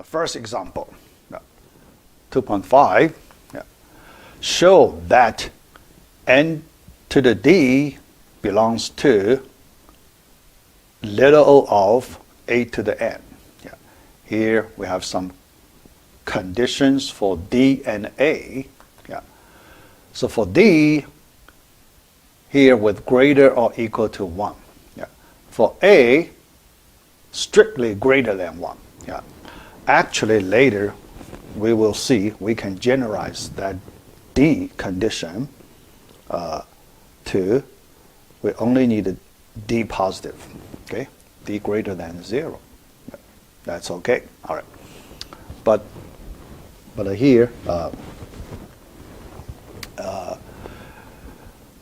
The first example, 2.5, show that n to the d belongs to little o of a to the n. Here we have some conditions for d and a. So for d, here with greater or equal to 1. For a, strictly greater than 1. Actually, later we will see we can generalize that d condition to, we only need a d positive, okay? D greater than 0. That's okay. All right. But here,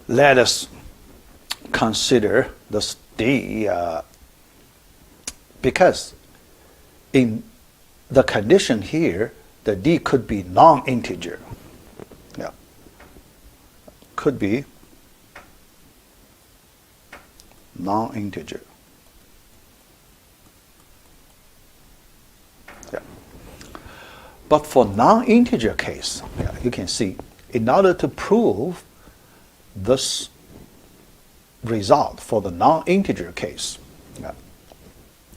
let us consider this d because in the condition here, the d could be non-integer. Could be non-integer. But for non-integer case, you can see, in order to prove this result for the non-integer case,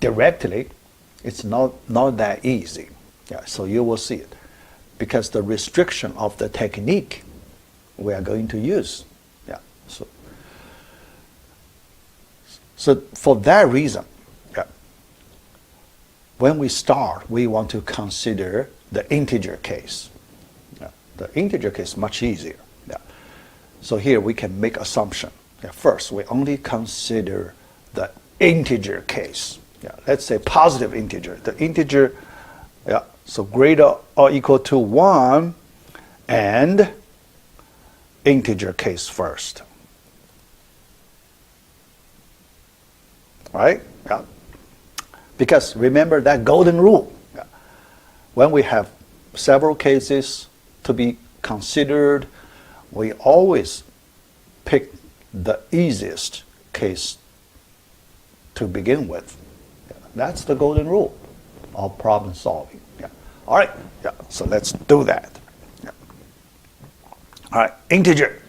directly, it's not that easy. So you will see it, because the restriction of the technique we are going to use. So for that reason, when we start, we want to consider the integer case. The integer case is much easier. So here we can make assumption. First, we only consider the integer case. Let's say positive integer. The integer, so greater or equal to 1, and integer case first. Right? Because remember that golden rule. When we have several cases to be considered, we always pick the easiest case to begin with. That's the golden rule of problem solving. All right. So let's do that. All right. Integer.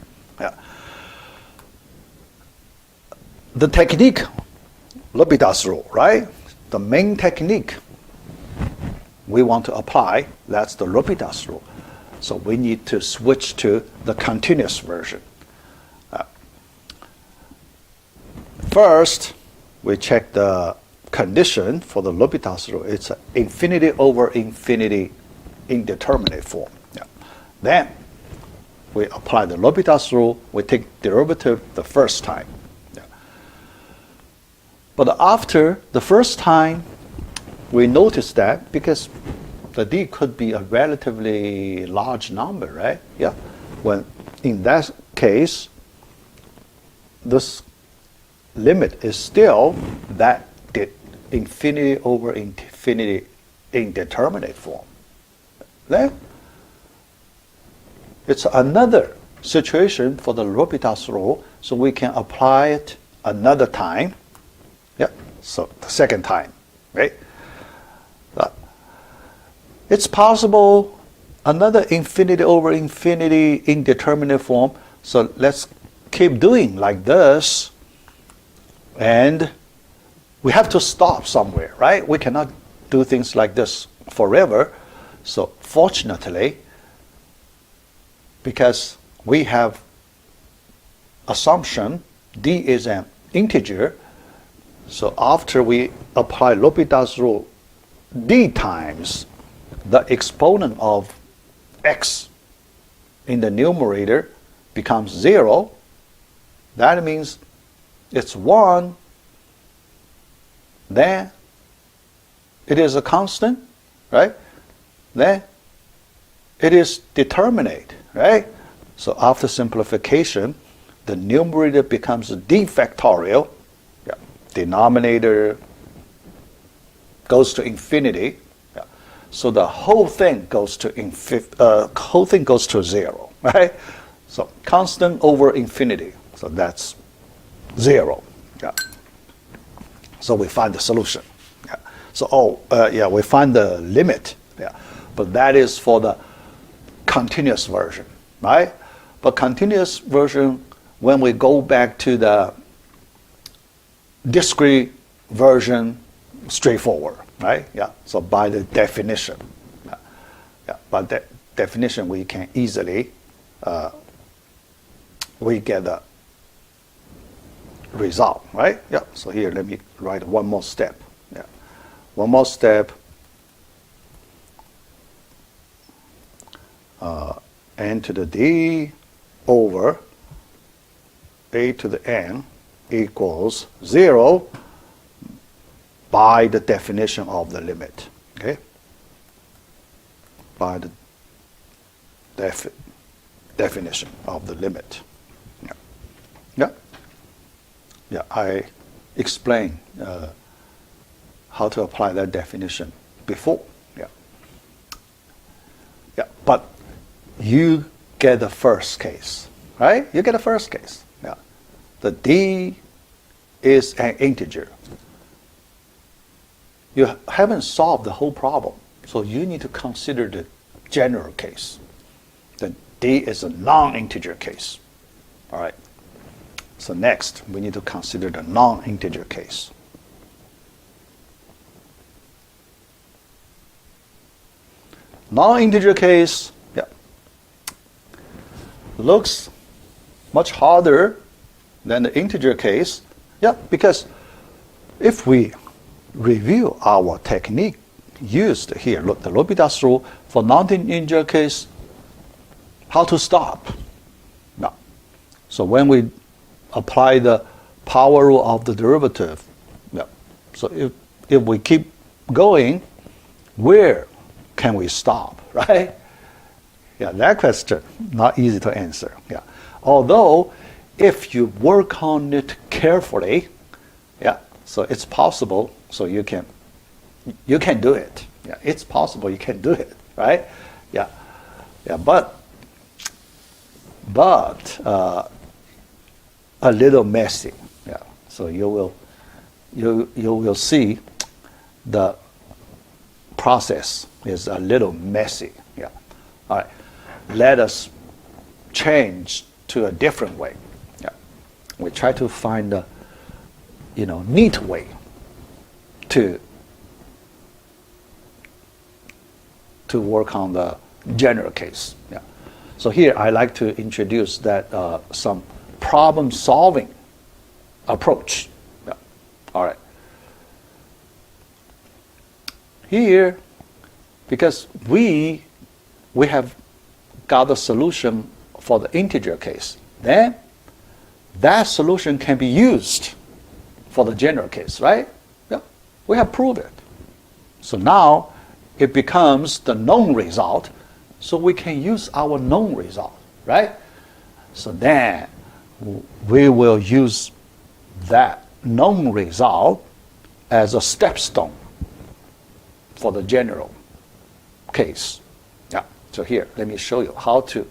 The technique, L'Hopital's rule, right? The main technique we want to apply, that's the L'Hopital's rule. So we need to switch to the continuous version. First, we check the condition for the L'Hopital's rule. It's an infinity over infinity indeterminate form. Then we apply the L'Hopital's rule. We take derivative the first time. But after the first time, we notice that because the d could be a relatively large number, right? When in that case, this limit is still that infinity over infinity indeterminate form. Then it's another situation for the L'Hopital's rule, so we can apply it another time. So the second time, right? It's possible another infinity over infinity indeterminate form. So let's keep doing like this, and we have to stop somewhere, right? We cannot do things like this forever. So fortunately, because we have assumption d is an integer, so after we apply L'Hopital's rule, d times the exponent of x in the numerator becomes 0. That means it's 1. Then it is a constant, right? Then it is determinate, right? So after simplification, the numerator becomes d factorial. Denominator goes to infinity. So the whole thing goes to whole thing goes to 0, right? So constant over infinity. So that's 0. So we find the solution. So, yeah, we find the limit. Yeah, but that is for the continuous version, right? But continuous version, when we go back to the discrete version, straightforward, right? Yeah. So by the definition, yeah, by that definition, we can easily we get the result, right? Yeah. So here, let me write one more step. Yeah, one more step. N to the D over A to the N equals 0 by the definition of the limit. Okay? By the definition of the limit. Yeah. Yeah. Yeah. I explained how to apply that definition before. Yeah. Yeah. But you get the first case, right? You get the first case. Yeah. The D is an integer. You haven't solved the whole problem, so you need to consider the general case. The D is a non-integer case. All right. So next, we need to consider the non-integer case. Non-integer case, yeah, looks much harder than the integer case. Yeah, because if we review our technique used here, look, the L'Hopital's rule for non-integer case, how to stop. No. So when we apply the power rule of the derivative, yeah, so if we keep going, where can we stop, right? Yeah, that question, not easy to answer. Yeah. Although, if you work on it carefully, yeah, so it's possible, so you can do it. Yeah, it's possible you can do it, right? Yeah, yeah, but a little messy. Yeah, so you will see the process is a little messy. Yeah, all right. Let us change to a different way. Yeah, we try to find a neat way to work on the general case. Yeah. So here I like to introduce that some problem-solving approach. Yeah. All right. Here, because we have got the solution for the integer case, then that solution can be used for the general case, right? Yeah. We have proved it. So now it becomes the known result, so we can use our known result, right? So then we will use that known result as a stepstone for the general case. Yeah. So here, let me show you how to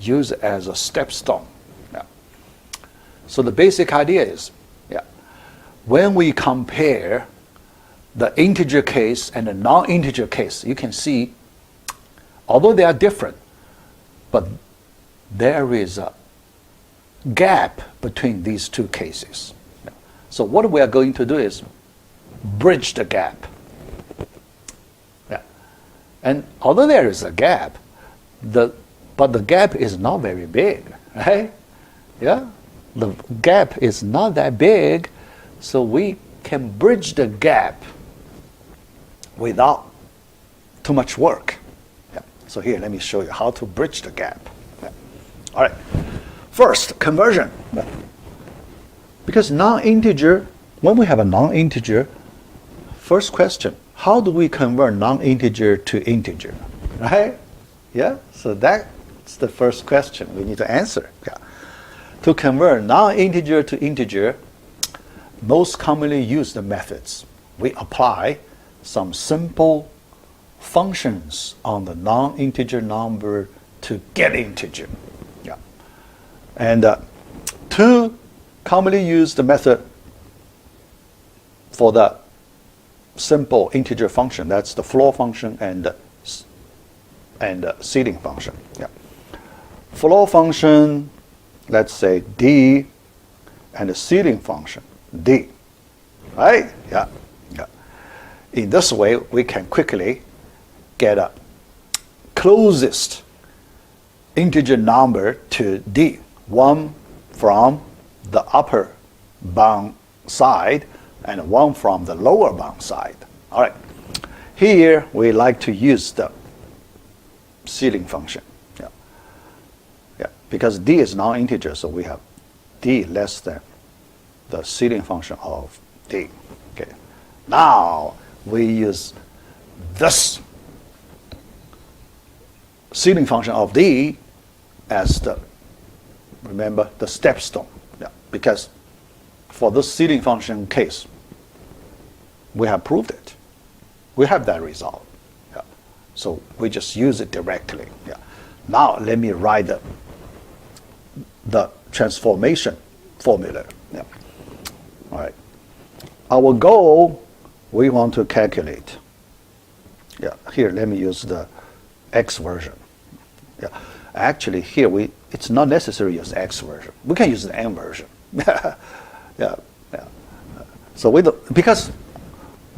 use it as a stepstone. Yeah. So the basic idea is, yeah, when we compare the integer case and the non-integer case, you can see, although they are different, but there is a gap between these two cases. Yeah. So what we are going to do is bridge the gap. Yeah. And although there is a gap, but the gap is not very big, right? Yeah, the gap is not that big, so we can bridge the gap without too much work. Yeah. So here, let me show you how to bridge the gap. Yeah. All right. First, conversion. Yeah. Because non-integer, when we have a non-integer, first question, how do we convert non-integer to integer? Right? Yeah. So that's the first question we need to answer. Yeah. To convert non-integer to integer, most commonly used methods, we apply some simple functions on the non-integer number to get integer. Yeah. And two commonly used method for the simple integer function. That's the floor function and the ceiling function. Yeah. Floor function, let's say d, and the ceiling function d. Right? Yeah. Yeah. In this way, we can quickly get a closest integer number to d, one from the upper bound side and one from the lower bound side. All right. Here we like to use the ceiling function. Yeah. Yeah. Because d is non-integer, so we have d less than the ceiling function of d. Okay. Now we use this ceiling function of d as the, remember, the stepstone. Yeah. Because for this ceiling function case, we have proved it. We have that result. Yeah. So we just use it directly. Yeah. Now let me write the transformation formula. Yeah. All right. Our goal, we want to calculate. Yeah. Here, let me use the X version. Yeah. Actually, here it's not necessary to use X version. We can use the N version. Yeah. Yeah. So because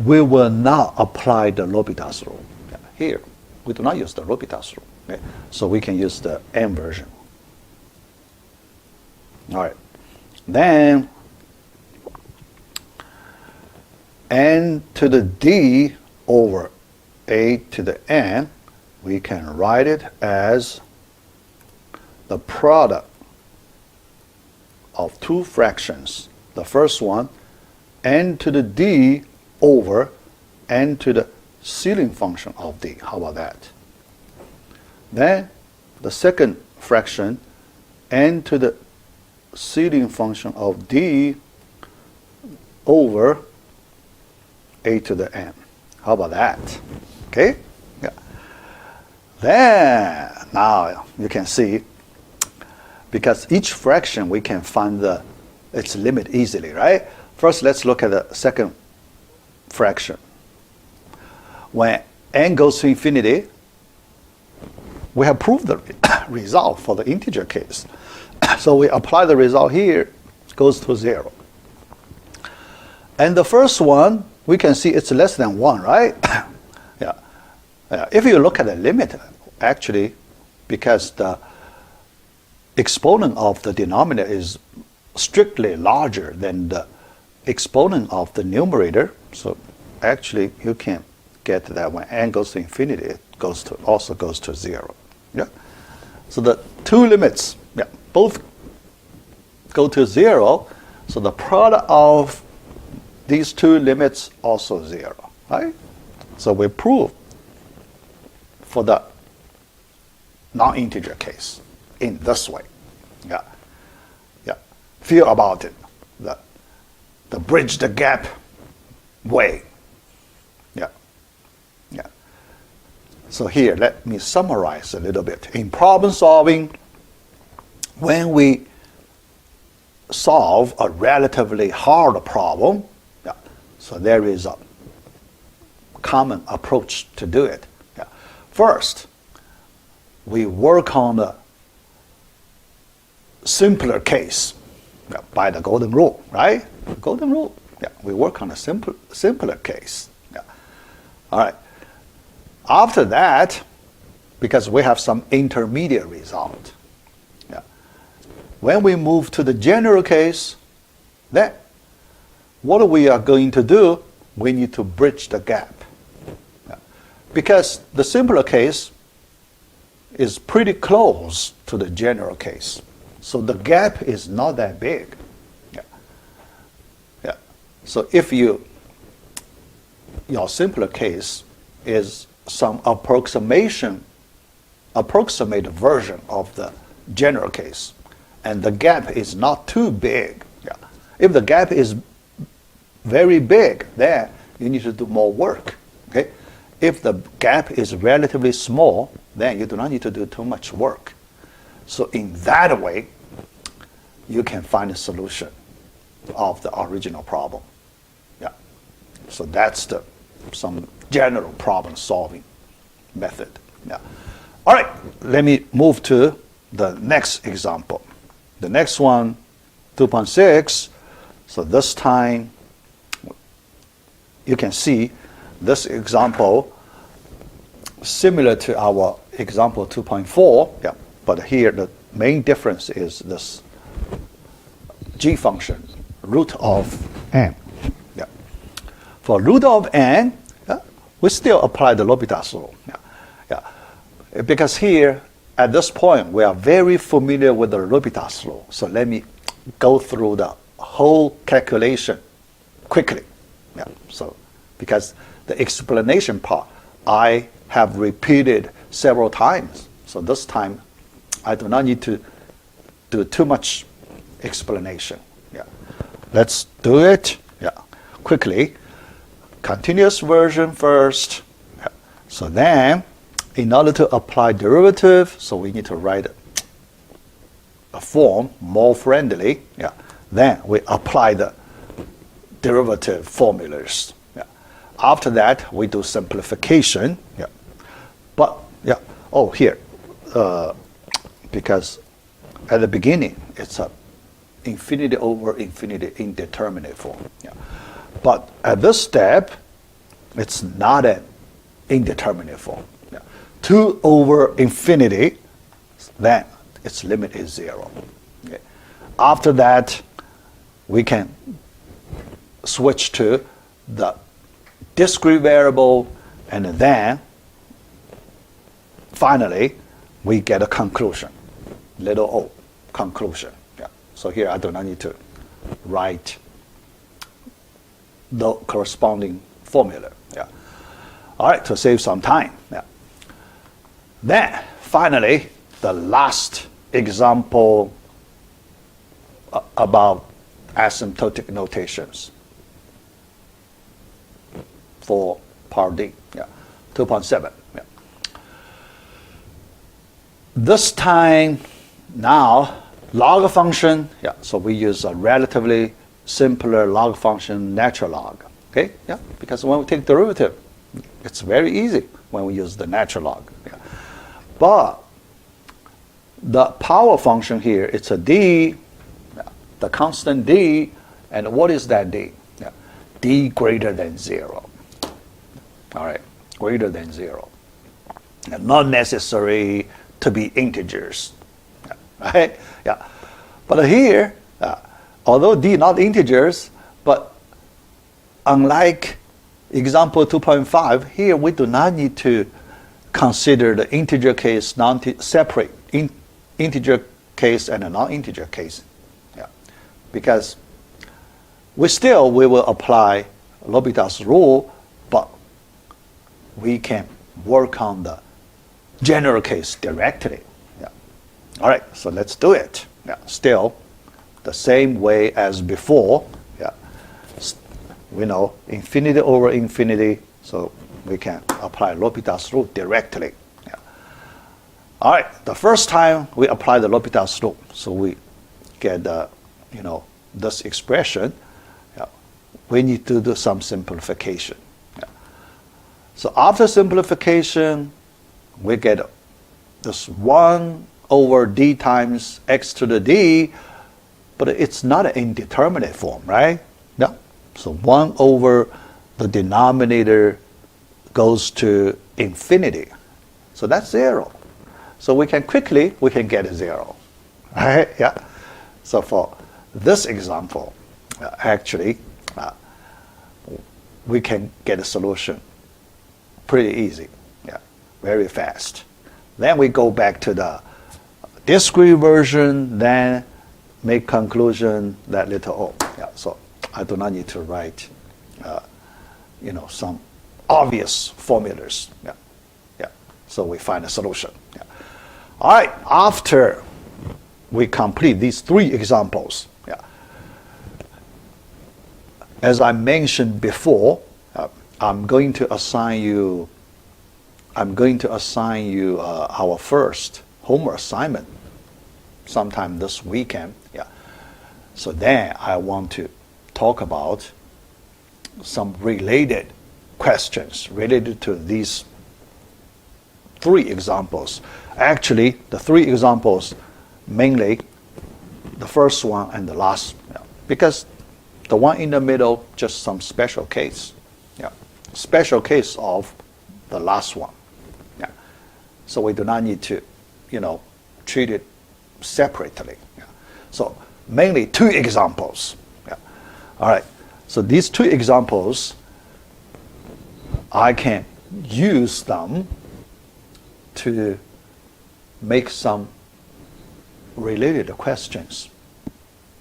we will not apply the L'Hopital's rule. Yeah. Here, we do not use the L'Hopital's rule. Okay. So we can use the N version. All right. Then n to the d over a to the n, we can write it as the product of two fractions. The first one, n to the d over n to the ceiling function of d. How about that? Then the second fraction, n to the ceiling function of d over a to the n. How about that? Okay? Yeah. Then, now you can see, because each fraction we can find its limit easily, right? First, let's look at the second fraction. When n goes to infinity, we have proved the result for the integer case. So we apply the result here, it goes to 0. And the first one, we can see it's less than 1, right? Yeah. If you look at the limit, actually, because the exponent of the denominator is strictly larger than the exponent of the numerator, so actually you can get that when n goes to infinity, it also goes to 0. Yeah. So the two limits, yeah, both go to 0. So the product of these two limits also 0, right? So we prove for the non-integer case in this way. Yeah. Yeah. Feel about it. The bridge the gap way. Yeah. Yeah. So here, let me summarize a little bit. In problem solving, when we solve a relatively hard problem, yeah, so there is a common approach to do it. Yeah. First, we work on the simpler case, yeah, by the golden rule, right? Golden rule. Yeah, we work on a simpler case. Yeah. All right. After that, because we have some intermediate result, yeah, when we move to the general case, then what we are going to do, we need to bridge the gap. Yeah. Because the simpler case is pretty close to the general case. So the gap is not that big. Yeah. Yeah. So if your simpler case is some approximate version of the general case, and the gap is not too big. Yeah. If the gap is very big, then you need to do more work. Okay? If the gap is relatively small, then you do not need to do too much work. So in that way, you can find a solution of the original problem. Yeah. So that's the some general problem solving method. Yeah. All right, let me move to the next example. The next one, 2.6. So this time, you can see this example similar to our example 2.4. Yeah, but here the main difference is this g function, root of n. Yeah. For root of n, we still apply the L'Hopital's rule. Yeah. Yeah. Because here, at this point, we are very familiar with the L'Hopital's rule. So let me go through the whole calculation quickly. Yeah. So, because the explanation part, I have repeated several times. So this time, I do not need to do too much explanation. Yeah. Let's do it. Yeah. Quickly. Continuous version first. Yeah. So then, in order to apply derivative, so we need to write a form more friendly. Yeah. Then we apply the derivative formulas. Yeah. After that, we do simplification. Yeah. But yeah. Oh, here, because at the beginning it's a infinity over infinity indeterminate form. Yeah. But at this step, it's not an indeterminate form. Yeah. 2 over infinity, then its limit is 0. Okay. After that, we can switch to the discrete variable, and then finally we get a conclusion, little o, conclusion. Yeah. So here I do not need to write the corresponding formula. Yeah. All right, to save some time. Yeah. Then finally, the last example about asymptotic notations for part D. Yeah. 2.7. Yeah. This time, now log function. Yeah. So we use a relatively simpler log function, natural log. Okay? Yeah. Because when we take derivative, it's very easy when we use the natural log. Yeah. But the power function here, it's a d, the constant d, and what is that d? Yeah. D greater than 0. All right, greater than 0. And not necessary to be integers. Yeah. Right? Yeah. But here, although d not integers, but unlike example 2.5, here we do not need to consider the integer case, separate integer case and a non-integer case. Yeah. Because we will apply L'Hopital's rule, but we can work on the general case directly. Yeah. All right, so let's do it. Yeah. Still the same way as before. Yeah. We know infinity over infinity, so we can apply L'Hopital's rule directly. Yeah. All right, the first time we apply the L'Hopital's rule, so we get this expression. Yeah. We need to do some simplification. Yeah. So after simplification, we get this 1 over d times x to the d, but it's not an indeterminate form, right? No. So 1 over the denominator goes to infinity. So that's 0. So we can get a 0. Right? Yeah. So for this example, actually, we can get a solution pretty easy. Yeah. Very fast. Then we go back to the discrete version, then make conclusion, that little o. Yeah. So I do not need to write, some obvious formulas. Yeah. Yeah. So we find a solution. Yeah. All right. After we complete these 3 examples, yeah. As I mentioned before, I'm going to assign you our first homework assignment sometime this weekend. Yeah. So then I want to talk about some related questions related to these 3 examples. Actually, the 3 examples, mainly the first one and the last, because the one in the middle, just some special case. Special case of the last one. So we do not need to, treat it separately. So mainly 2 examples. All right. So these 2 examples, I can use them to make some related questions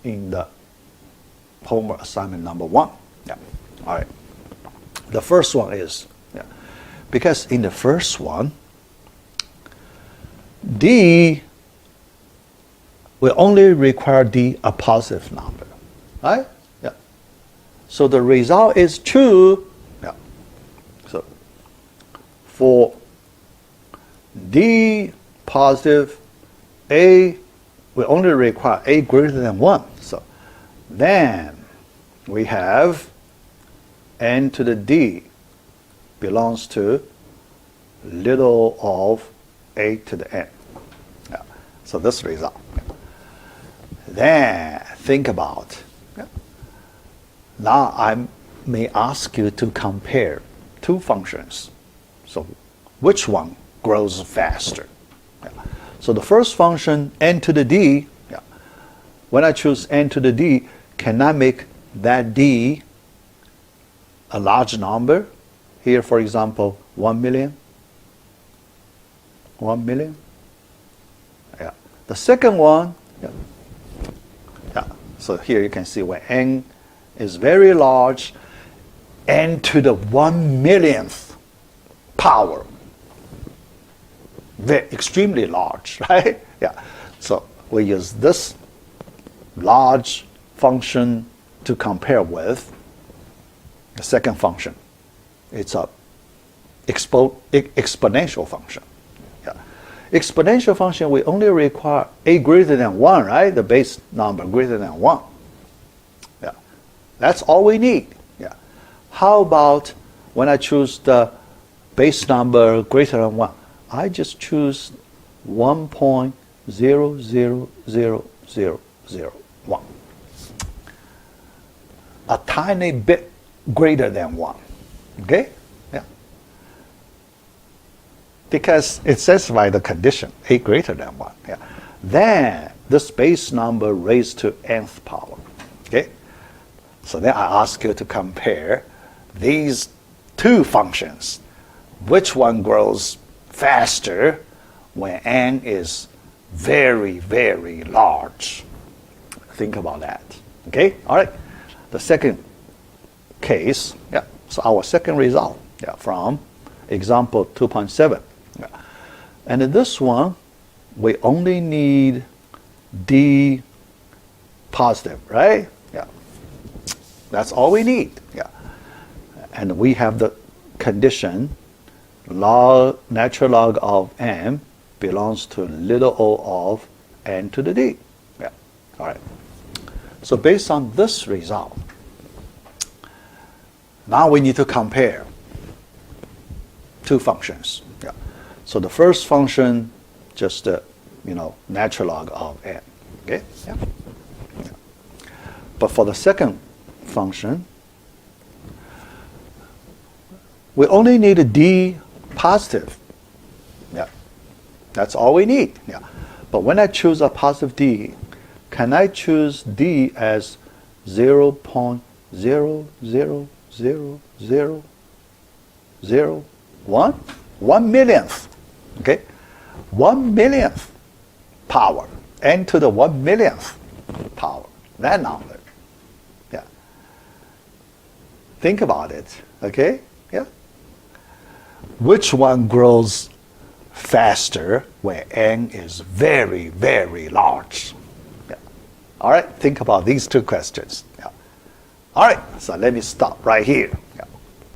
in the homework assignment number 1. All right. The first one is, because in the first one, D will only require D a positive number, right? So the result is true. So for D positive, A will only require A greater than 1. So then we have n to the D belongs to little of A to the n. So this result. Then think about, now I may ask you to compare 2 functions. So which one grows faster? So the first function, n to the D, when I choose n to the D, can I make that D a large number? Here, for example, 1 million. 1 million. The second one, so here you can see when n is very large, n to the 1 millionth power. Very extremely large, right? So we use this large function to compare with the second function. It's a exponential function. Exponential function, we only require A greater than 1, right? The base number greater than 1. That's all we need. How about when I choose the base number greater than 1? I just choose 1.000001. A tiny bit greater than 1. Okay? Because it satisfies the condition, A greater than 1. Then this base number raised to nth power. Okay? So then I ask you to compare these 2 functions. Which one grows faster when n is very, very large? Think about that. Okay? All right. The second case, so our second result from example 2.7. And in this one, we only need D positive, right? That's all we need. And we have the condition natural log of n belongs to little o of n to the D. All right. So based on this result, now we need to compare 2 functions. So the first function, just natural log of n. Okay. But for the second function, we only need a D positive. That's all we need. But when I choose a positive D, can I choose D as 0.0000001? 1 millionth. Okay? 1 millionth power. N to the 1 millionth power. That number. Think about it. Okay? Which one grows faster when n is very, very large? All right, think about these 2 questions. All right, so let me stop right here.